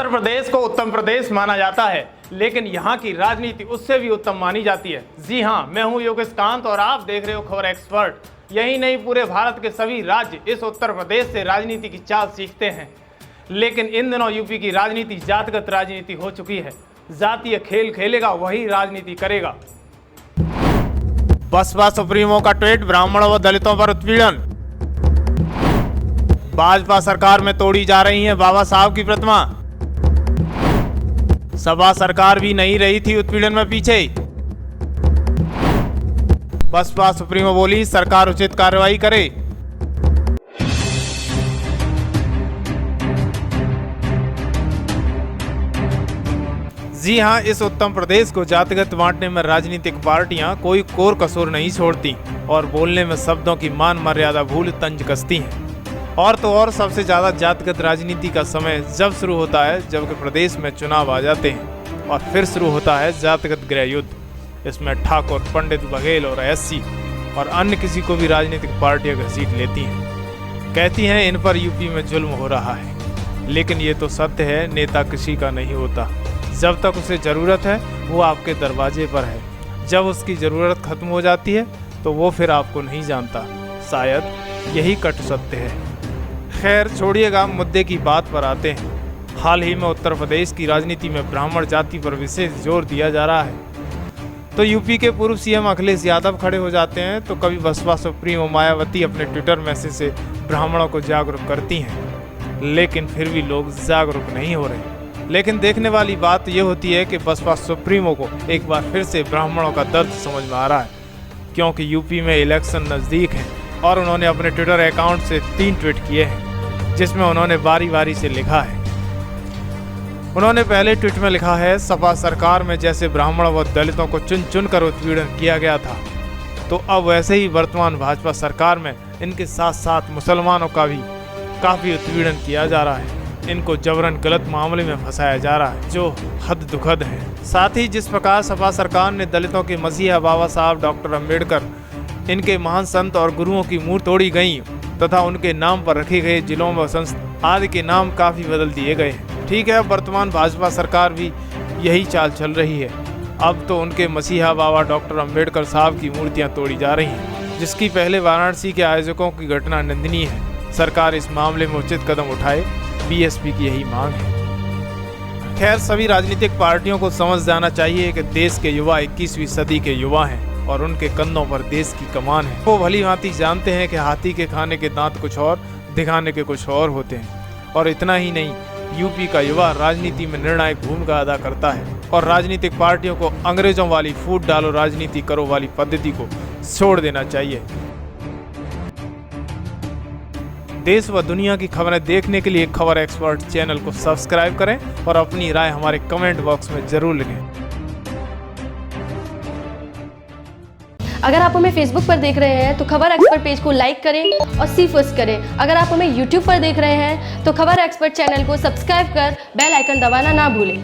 उत्तर प्रदेश को उत्तम प्रदेश माना जाता है, लेकिन यहाँ की राजनीति उससे भी उत्तम मानी जाती है। जी हाँ, मैं हूँ योगेश कांत और आप देख रहे हो खबर एक्सपर्ट। यही नहीं, पूरे भारत के सभी राज्य इस उत्तर प्रदेश से राजनीति की चाल सीखते हैं। लेकिन इन दिनों यूपी की राजनीति जातिगत राजनीति हो चुकी है। जातीय खेल खेलेगा वही राजनीति करेगा। बसपा सुप्रीमो का ट्वीट, ब्राह्मणों व दलितों पर उत्पीड़न। भाजपा सरकार में तोड़ी जा रही है बाबा साहब की प्रतिमा। सपा सरकार भी नहीं रही थी उत्पीड़न में पीछे। बसपा सुप्रीमो बोली, सरकार उचित कार्रवाई करे। जी हां, इस उत्तम प्रदेश को जातिगत बांटने में राजनीतिक पार्टियां कोई कोर कसूर नहीं छोड़ती और बोलने में शब्दों की मान मर्यादा भूल तंज कसती हैं। और तो और सबसे ज्यादा जातिगत राजनीति का समय जब शुरू होता है जबकि प्रदेश में चुनाव आ जाते हैं, और फिर शुरू होता है जातिगत गृह युद्ध। इसमें ठाकुर, पंडित, बघेल और एससी और अन्य किसी को भी राजनीतिक पार्टियां घसीट लेती हैं। कहती हैं इन पर यूपी में जुल्म हो रहा है, लेकिन ये तो सत्य है, नेता किसी का नहीं होता। जब तक उसे ज़रूरत है वो आपके दरवाजे पर है, जब उसकी ज़रूरत खत्म हो जाती है तो वो फिर आपको नहीं जानता। शायद यही कटु सत्य है। खैर छोड़िएगा, मुद्दे की बात पर आते हैं। हाल ही में उत्तर प्रदेश की राजनीति में ब्राह्मण जाति पर विशेष जोर दिया जा रहा है। तो यूपी के पूर्व सीएम अखिलेश यादव खड़े हो जाते हैं, तो कभी बसपा सुप्रीमो मायावती अपने ट्विटर मैसेज से ब्राह्मणों को जागरूक करती हैं, लेकिन फिर भी लोग जागरूक नहीं हो रहे। लेकिन देखने वाली बात यह होती है कि बसपा सुप्रीमो को एक बार फिर से ब्राह्मणों का दर्द समझ में आ रहा है, क्योंकि यूपी में इलेक्शन नज़दीक है और उन्होंने अपने ट्विटर अकाउंट से 3 ट्वीट किए हैं, जिसमें उन्होंने बारी बारी से लिखा है। उन्होंने पहले ट्वीट में लिखा है, सपा सरकार में जैसे ब्राह्मण व दलितों को चुन चुन कर उत्पीड़न किया गया था, तो अब वैसे ही वर्तमान भाजपा सरकार में इनके साथ साथ मुसलमानों का भी काफ़ी उत्पीड़न किया जा रहा है। इनको जबरन गलत मामले में फंसाया जा रहा है, जो हद दुखद है। साथ ही जिस प्रकार सपा सरकार ने दलितों के मसीहा बाबा साहब डॉक्टर अम्बेडकर, इनके महान संत और गुरुओं की मुंह तोड़ी गई तथा उनके नाम पर रखे गए जिलों व संस्था आदि के नाम काफ़ी बदल दिए गए हैं। ठीक है, वर्तमान भाजपा सरकार भी यही चाल चल रही है। अब तो उनके मसीहा बाबा डॉक्टर अम्बेडकर साहब की मूर्तियां तोड़ी जा रही हैं, जिसकी पहले वाराणसी के आयोजकों की घटना निंदनीय है। सरकार इस मामले में उचित कदम उठाए, बीएसपी की यही मांग है। खैर, सभी राजनीतिक पार्टियों को समझ जाना चाहिए कि देश के युवा 21वीं सदी के युवा हैं और उनके कंधों पर देश की कमान है। वो भली भांति जानते हैं कि हाथी के खाने के दांत कुछ और, दिखाने के कुछ और होते हैं। और इतना ही नहीं, यूपी का युवा राजनीति में निर्णायक भूमिका अदा करता है और राजनीतिक पार्टियों को अंग्रेजों वाली फूट डालो राजनीति करो वाली पद्धति को छोड़ देना चाहिए। देश व दुनिया की खबरें देखने के लिए खबर एक्सपर्ट चैनल को सब्सक्राइब करें और अपनी राय हमारे कमेंट बॉक्स में जरूर लिखें। अगर आप हमें फेसबुक पर देख रहे हैं तो खबर एक्सपर्ट पेज को लाइक करें और सी फर्स्ट करें। अगर आप हमें यूट्यूब पर देख रहे हैं तो खबर एक्सपर्ट चैनल को सब्सक्राइब कर बेल आइकन दबाना ना भूलें।